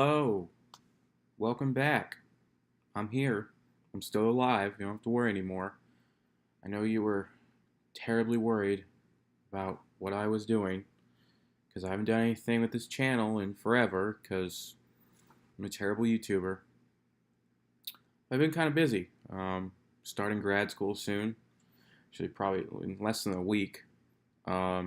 Hello, welcome back. I'm here. I'm still alive. You don't have to worry anymore. I know you were terribly worried about what I was doing because I haven't done anything with this channel in forever because I'm a terrible YouTuber. I've been kind of busy. Starting grad school soon. Actually, probably in less than a week. I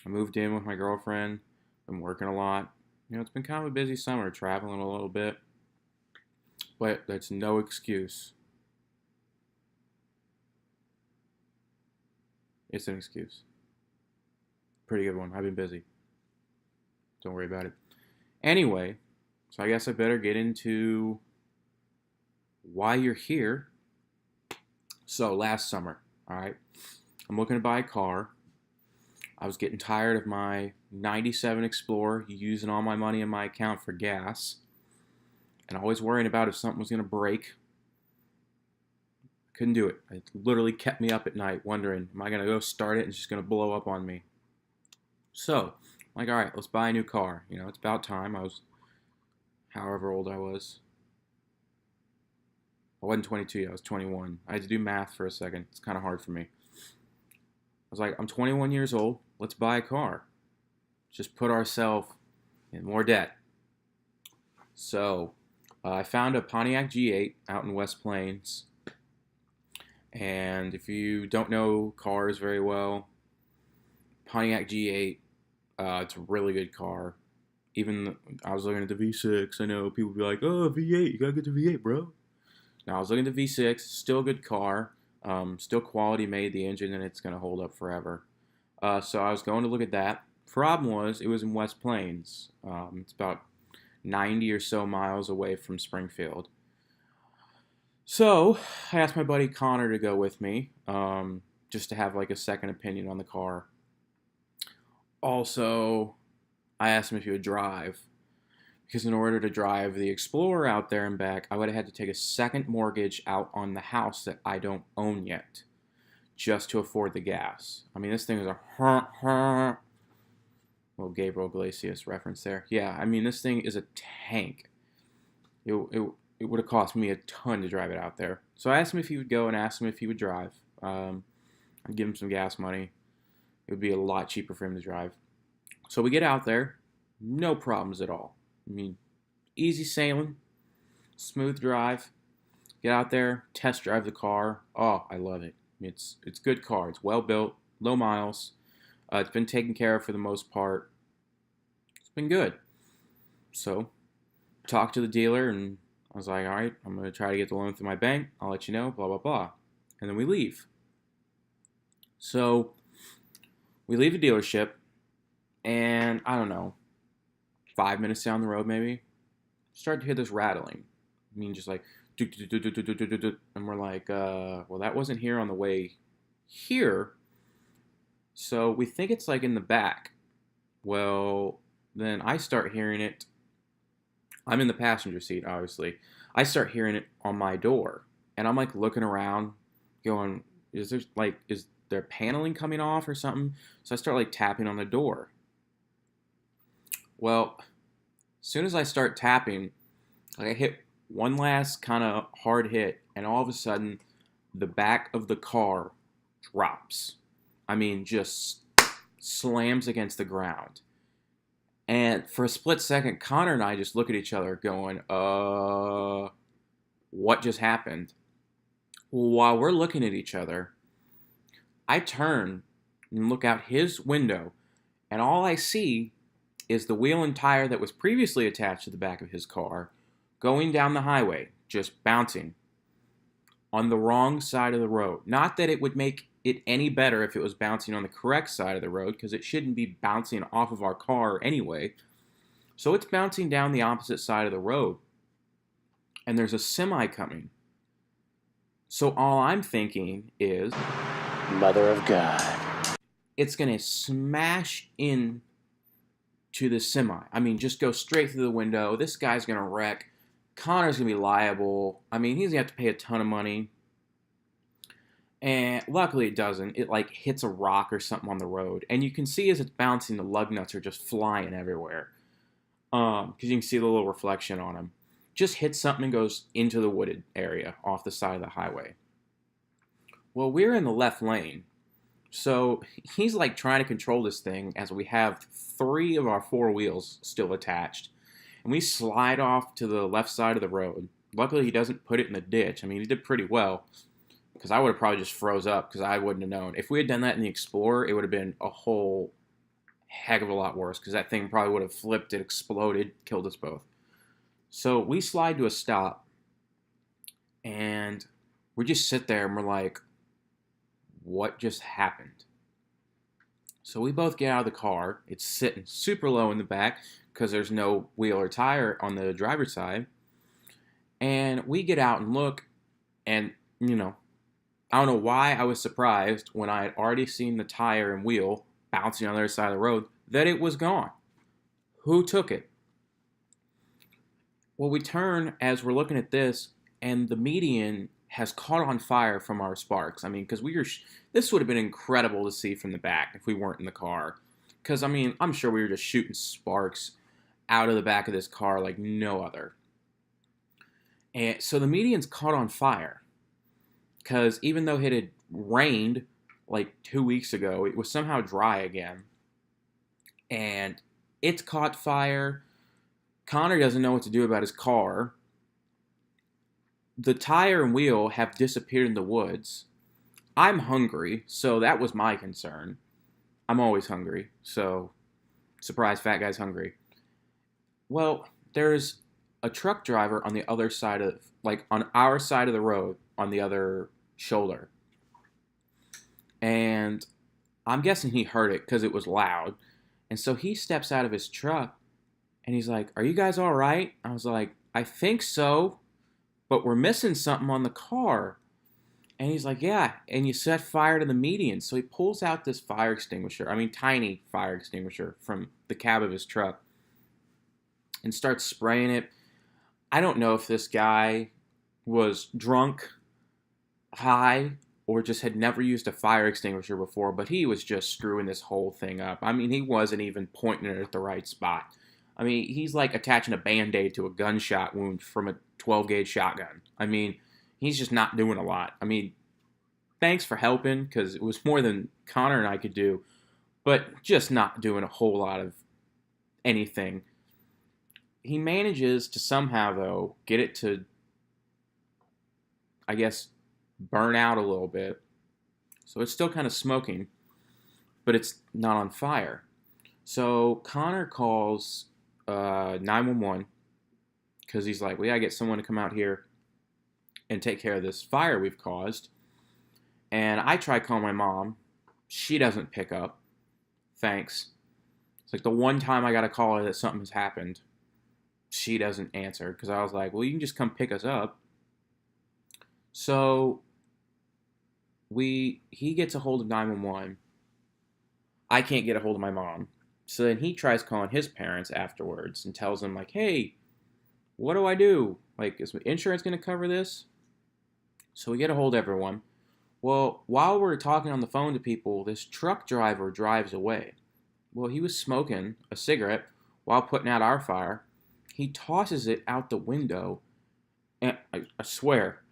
moved in with my girlfriend. Been working a lot. It's been kind of a busy summer, traveling a little bit. But that's no excuse. It's an excuse. Pretty good one. I've been busy. Don't worry about it. Anyway, so I guess I better get into why you're here. So last summer, all right, I'm looking to buy a car. I was getting tired of my 97 Explorer, using all my money in my account for gas, and always worrying about if something was going to break. Couldn't do it. It literally kept me up at night wondering, am I going to go start it and it's just going to blow up on me? So, I'm like, all right, let's buy a new car. It's about time. I was however old I was. I wasn't 22 yet, I was 21. I had to do math for a second. It's kind of hard for me. I was like, I'm 21 years old. Let's buy a car. Just put ourselves in more debt. So, I found a Pontiac G8 out in West Plains. And if you don't know cars very well, Pontiac G8, it's a really good car. Even I was looking at the V6. I know people be like, "Oh, V8, you gotta get the V8, bro." Now I was looking at the V6. Still a good car. Still quality made, the engine, and it's gonna hold up forever. So I was going to look at that. Problem was, it was in West Plains. It's about 90 or so miles away from Springfield. So I asked my buddy Connor to go with me, just to have like a second opinion on the car. Also, I asked him if he would drive, because in order to drive the Explorer out there and back, I would have had to take a second mortgage out on the house that I don't own yet, just to afford the gas. I mean, this thing is a well, Gabriel Iglesias reference there. Yeah, I mean, this thing is a tank. It would have cost me a ton to drive it out there. So I asked him if he would go and asked him if he would drive. I'd give him some gas money. It would be a lot cheaper for him to drive. So we get out there, no problems at all. I mean, easy sailing, smooth drive. Get out there, test drive the car. Oh, I love it. It's a good car. It's well built, low miles. It's been taken care of for the most part. It's been good. So, talked to the dealer, and I was like, all right, I'm going to try to get the loan through my bank. I'll let you know, blah, blah, blah. And then we leave. So, we leave the dealership, and I don't know, 5 minutes down the road maybe, start to hear this rattling. I mean, just like, and we're like, well, that wasn't here on the way here. So we think it's like in the back. Well, then I start hearing it. I'm in the passenger seat, obviously. I start hearing it on my door. And I'm like looking around, going, is there paneling coming off or something? So I start like tapping on the door. Well, as soon as I start tapping, like I hit one last kind of hard hit, and all of a sudden, the back of the car drops. I mean, just slams against the ground. And for a split second, Connor and I just look at each other going, what just happened? While we're looking at each other, I turn and look out his window, and all I see is the wheel and tire that was previously attached to the back of his car going down the highway, just bouncing on the wrong side of the road. Not that it would make it any better if it was bouncing on the correct side of the road, because it shouldn't be bouncing off of our car anyway. So it's bouncing down the opposite side of the road, and there's a semi coming. So all I'm thinking is, Mother of God. it's going to smash in to the semi. I mean, just go straight through the window. This guy's going to wreck. Connor's going to be liable. I mean, he's going to have to pay a ton of money. And luckily it doesn't. It like hits a rock or something on the road. And you can see as it's bouncing, the lug nuts are just flying everywhere. because you can see the little reflection on him. Just hits something and goes into the wooded area off the side of the highway. Well, we're in the left lane, so he's like trying to control this thing as we have three of our four wheels still attached, and we slide off to the left side of the road. Luckily, he doesn't put it in the ditch. I mean, he did pretty well, because I would have probably just froze up because I wouldn't have known. If we had done that in the Explorer, it would have been a whole heck of a lot worse because that thing probably would have flipped, it exploded, killed us both. So we slide to a stop, and we just sit there and we're like, what just happened? So we both get out of the car. It's sitting super low in the back because there's no wheel or tire on the driver's side. And we get out and look, and, I don't know why I was surprised when I had already seen the tire and wheel bouncing on the other side of the road that it was gone. Who took it? Well, we turn as we're looking at this, and the median has caught on fire from our sparks. I mean, because this would have been incredible to see from the back if we weren't in the car. Because, I mean, I'm sure we were just shooting sparks out of the back of this car like no other. And so the median's caught on fire. Because even though it had rained like 2 weeks ago, it was somehow dry again. And it's caught fire. Connor doesn't know what to do about his car. The tire and wheel have disappeared in the woods. I'm hungry, so that was my concern. I'm always hungry, so surprise, fat guy's hungry. Well, there's a truck driver on the other side of, like on our side of the road, on the other shoulder. And I'm guessing he heard it because it was loud. And so he steps out of his truck and he's like, "Are you guys all right?" I was like, "I think so, but we're missing something on the car." And he's like, "Yeah, and you set fire to the median." So he pulls out this fire extinguisher, tiny fire extinguisher from the cab of his truck and starts spraying it. I don't know if this guy was drunk, high, or just had never used a fire extinguisher before, but he was just screwing this whole thing up. I mean, he wasn't even pointing it at the right spot. I mean, he's like attaching a Band-Aid to a gunshot wound from a 12-gauge shotgun. I mean, he's just not doing a lot. I mean, thanks for helping, because it was more than Connor and I could do, but just not doing a whole lot of anything. He manages to somehow, though, get it to, I guess, burn out a little bit. So it's still kind of smoking, but it's not on fire. So Connor calls 911 because he's like, "We gotta get someone to come out here and take care of this fire we've caused." And I try calling my mom. She doesn't pick up. Thanks. It's like the one time I gotta call her that something has happened. She doesn't answer because I was like, "Well, you can just come pick us up." So he gets a hold of 911. I can't get a hold of my mom. So then he tries calling his parents afterwards and tells them, like, "Hey, what do I do? Like, is insurance going to cover this?" So we get a hold of everyone. Well, while we're talking on the phone to people, this truck driver drives away. Well, he was smoking a cigarette while putting out our fire. He tosses it out the window, and I swear,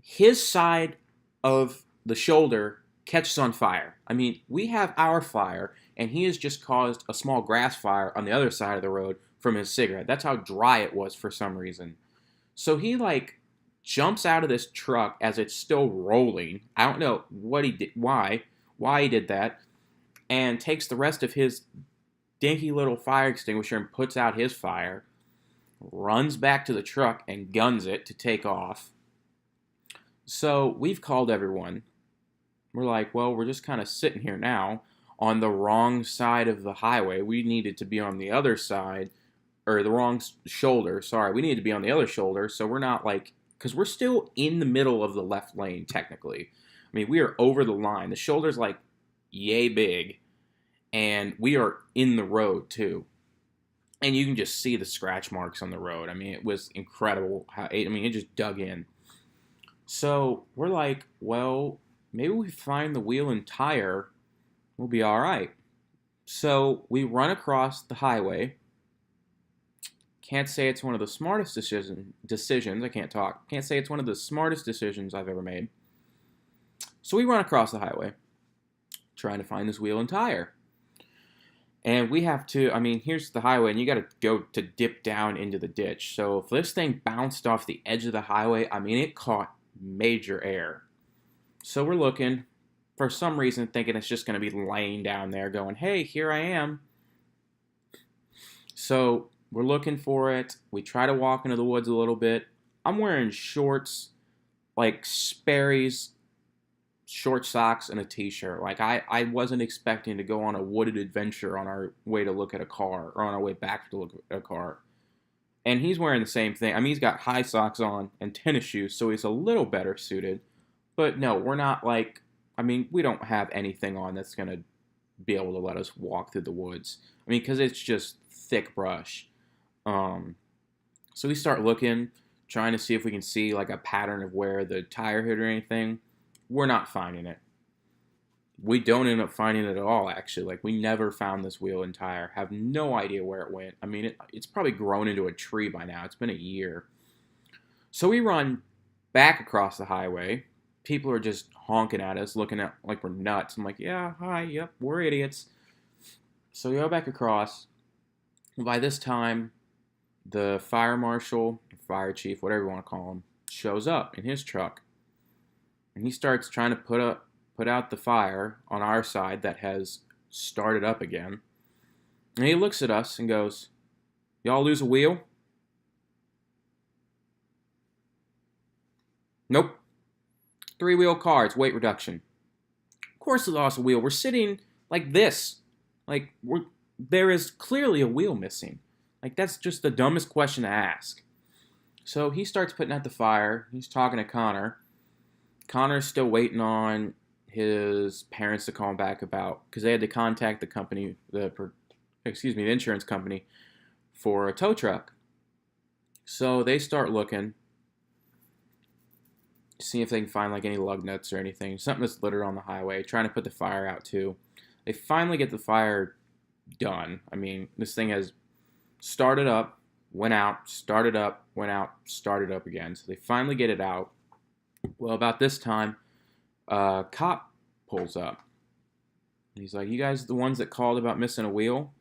his side of the shoulder catches on fire. I mean, we have our fire, and he has just caused a small grass fire on the other side of the road from his cigarette. That's how dry it was for some reason. So he, like, jumps out of this truck as it's still rolling. I don't know what he did, why he did that, and takes the rest of his dinky little fire extinguisher and puts out his fire, runs back to the truck and guns it to take off. So we've called everyone. We're like, well, we're just kind of sitting here now on the wrong side of the highway. We needed to be on the other side, or the wrong shoulder. Sorry, we needed to be on the other shoulder. So we're not like, because we're still in the middle of the left lane, technically. I mean, we are over the line. The shoulder's like yay big, and we are in the road too. And you can just see the scratch marks on the road. I mean, it was incredible. It just dug in. So we're like, well, maybe we find the wheel and tire, we'll be all right. So we run across the highway, Can't say it's one of the smartest decisions. I can't talk. Can't say it's one of the smartest decisions I've ever made. So we run across the highway, trying to find this wheel and tire. And we have to, I mean, here's the highway, and you got to go to dip down into the ditch. So if this thing bounced off the edge of the highway, I mean, it caught major air. So we're looking, for some reason, thinking it's just going to be laying down there going, hey, here I am. So we're looking for it. We try to walk into the woods a little bit. I'm wearing shorts, like Sperry's short socks and a t-shirt. Like I wasn't expecting to go on a wooded adventure on our way to look at a car or on our way back to look at a car. And he's wearing the same thing. I mean, he's got high socks on and tennis shoes, so he's a little better suited. But no, we're not like, I mean, we don't have anything on that's going to be able to let us walk through the woods. I mean, because it's just thick brush. So we start looking, trying to see if we can see like a pattern of where the tire hit or anything. We're not finding it. We don't end up finding it at all, actually. Like, we never found this wheel and tire. Have no idea where it went. I mean, it's probably grown into a tree by now. It's been a year. So we run back across the highway. People are just honking at us, looking at like we're nuts. I'm like, yeah, hi, yep, we're idiots. So we go back across. By this time, the fire marshal, fire chief, whatever you want to call him, shows up in his truck. And he starts trying to put out the fire on our side that has started up again. And he looks at us and goes, y'all lose a wheel? Nope. 3-wheel cars, weight reduction. Of course we lost a wheel. We're sitting like this. Like, there is clearly a wheel missing. Like, that's just the dumbest question to ask. So he starts putting out the fire. He's talking to Connor. Connor's still waiting on his parents to call him back about, because they had to contact the company, the insurance company for a tow truck. So they start looking, see if they can find like any lug nuts or anything, something that's littered on the highway, trying to put the fire out too. They finally get the fire done. I mean, this thing has started up, went out, started up, went out, started up again. So they finally get it out. Well, about this time, a cop pulls up. He's like, you guys the ones that called about missing a wheel?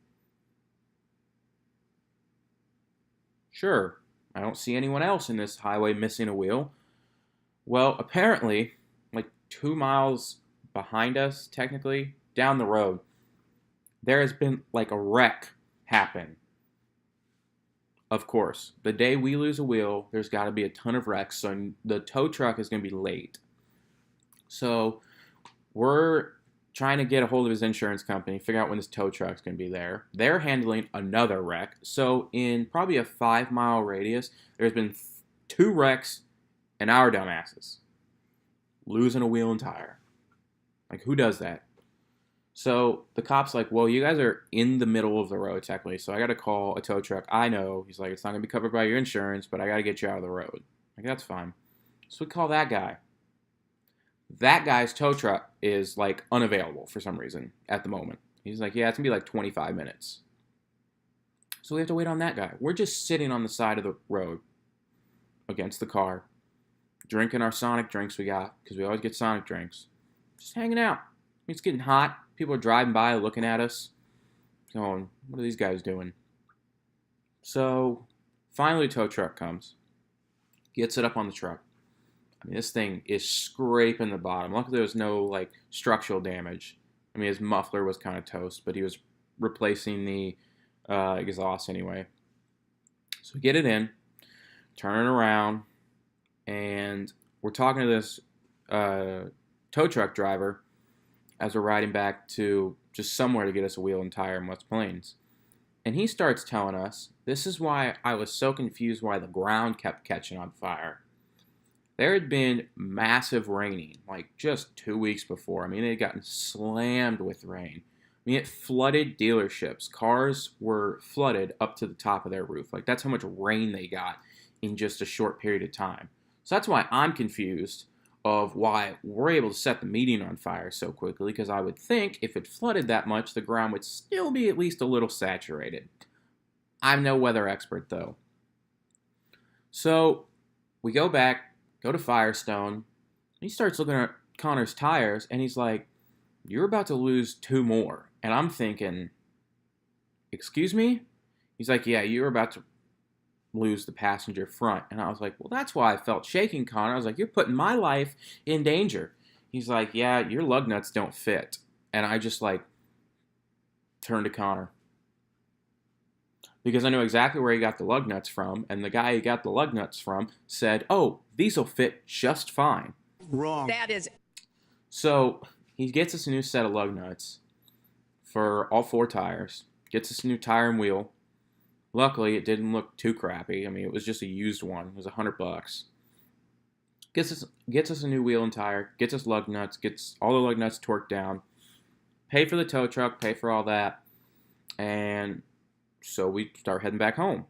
Sure. I don't see anyone else in this highway missing a wheel. Well, apparently, like 2 miles behind us, technically, down the road, there has been like a wreck happen. Of course, the day we lose a wheel, there's got to be a ton of wrecks, so the tow truck is going to be late. So we're trying to get a hold of his insurance company, figure out when this tow truck's going to be there. They're handling another wreck. So in probably a 5-mile radius, there's been 2 wrecks and our dumbasses losing a wheel and tire. Like, who does that? So the cop's like, well, you guys are in the middle of the road, technically, so I got to call a tow truck. I know. He's like, it's not going to be covered by your insurance, but I got to get you out of the road. Like, that's fine. So we call that guy. That guy's tow truck is, like, unavailable for some reason at the moment. He's like, yeah, it's going to be like 25 minutes. So we have to wait on that guy. We're just sitting on the side of the road against the car, drinking our Sonic drinks we got, because we always get Sonic drinks. Just hanging out. It's getting hot. People are driving by looking at us, going, what are these guys doing? So finally, the tow truck comes, gets it up on the truck. I mean, this thing is scraping the bottom. Luckily, there was no like structural damage. I mean, his muffler was kind of toast, but he was replacing the exhaust anyway. So we get it in, turn it around, and we're talking to this tow truck driver as we're riding back to just somewhere to get us a wheel and tire in West Plains. And he starts telling us, this is why I was so confused why the ground kept catching on fire. There had been massive raining, like just 2 weeks before. I mean, it had gotten slammed with rain. I mean, it flooded dealerships. Cars were flooded up to the top of their roof. Like, that's how much rain they got in just a short period of time. So that's why I'm confused of why we're able to set the median on fire so quickly, because I would think if it flooded that much, the ground would still be at least a little saturated. I'm no weather expert, though. So we go back, go to Firestone. He starts looking at Connor's tires, and he's like, "You're about to lose 2 more." And I'm thinking, "Excuse me?" He's like, "Yeah, you're about to lose the passenger front." And I was like, "Well, that's why I felt shaking, Connor." I was like, "You're putting my life in danger." He's like, "Yeah, your lug nuts don't fit." And I just like turned to Connor because I knew exactly where he got the lug nuts from, and the guy he got the lug nuts from said, "Oh, these will fit just fine." Wrong. That is So he gets us a new set of lug nuts for all 4 tires, gets us a new tire and wheel. Luckily, it didn't look too crappy. I mean, it was just a used one. It was $100. Gets us a new wheel and tire, gets us lug nuts, gets all the lug nuts torqued down, pay for the tow truck, pay for all that, and so we start heading back home.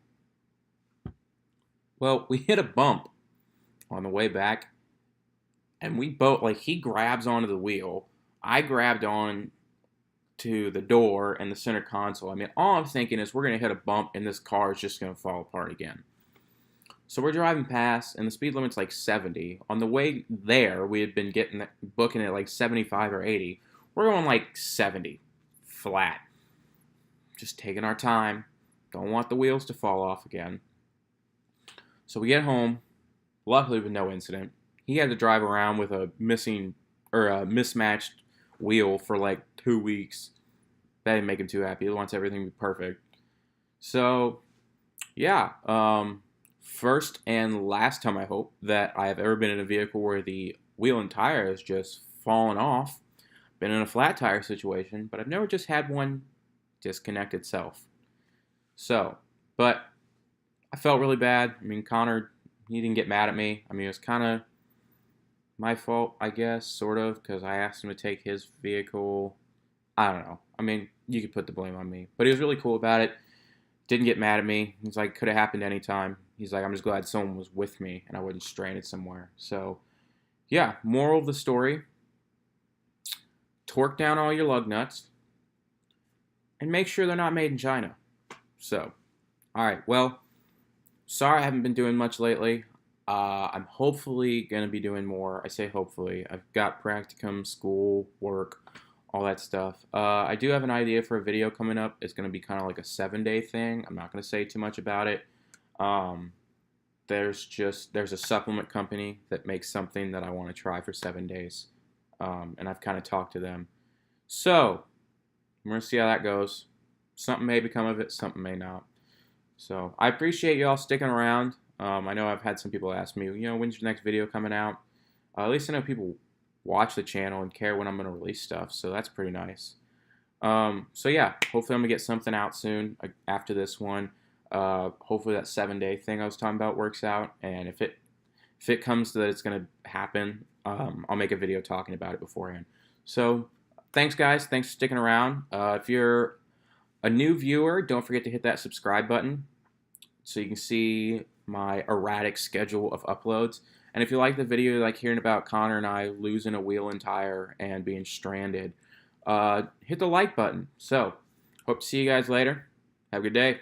Well, we hit a bump on the way back, and we both, like, he grabs onto the wheel, I grabbed on to the door and the center console. I mean, all I'm thinking is we're going to hit a bump and this car is just going to fall apart again. So we're driving past, and the speed limit's like 70. On the way there, we had been booking at like 75 or 80. We're going like 70, flat. Just taking our time. Don't want the wheels to fall off again. So we get home, luckily with no incident. He had to drive around with a mismatched wheel for like 2 weeks. That didn't make him too happy. He wants everything to be perfect. So, yeah. First and last time, I hope, that I have ever been in a vehicle where the wheel and tire has just fallen off. Been in a flat tire situation, but I've never just had one disconnect itself. So, but I felt really bad. I mean, Connor, he didn't get mad at me. I mean, it was kind of my fault, I guess, sort of, because I asked him to take his vehicle. I don't know. I mean, you could put the blame on me. But he was really cool about it. Didn't get mad at me. He's like, could have happened anytime. He's like, I'm just glad someone was with me and I wasn't stranded somewhere. So, yeah, moral of the story. Torque down all your lug nuts. And make sure they're not made in China. So, all right. Well, sorry I haven't been doing much lately. I'm hopefully going to be doing more. I say hopefully. I've got practicum, school, work, all that stuff. I do have an idea for a video coming up. It's going to be kind of like a 7-day thing. I'm not going to say too much about it. There's a supplement company that makes something that I want to try for 7 days. And I've kind of talked to them. So, we're going to see how that goes. Something may become of it, something may not. So, I appreciate you all sticking around. I know I've had some people ask me, when's your next video coming out? At least I know people watch the channel and care when I'm going to release stuff, so that's pretty nice. So yeah, hopefully I'm going to get something out soon after this one. Hopefully that 7-day thing I was talking about works out, and if it comes to that it's going to happen, I'll make a video talking about it beforehand. So thanks guys, thanks for sticking around. If you're a new viewer, don't forget to hit that subscribe button so you can see my erratic schedule of uploads. And if you like the video, you like hearing about Connor and I losing a wheel and tire and being stranded, hit the like button. So, hope to see you guys later. Have a good day.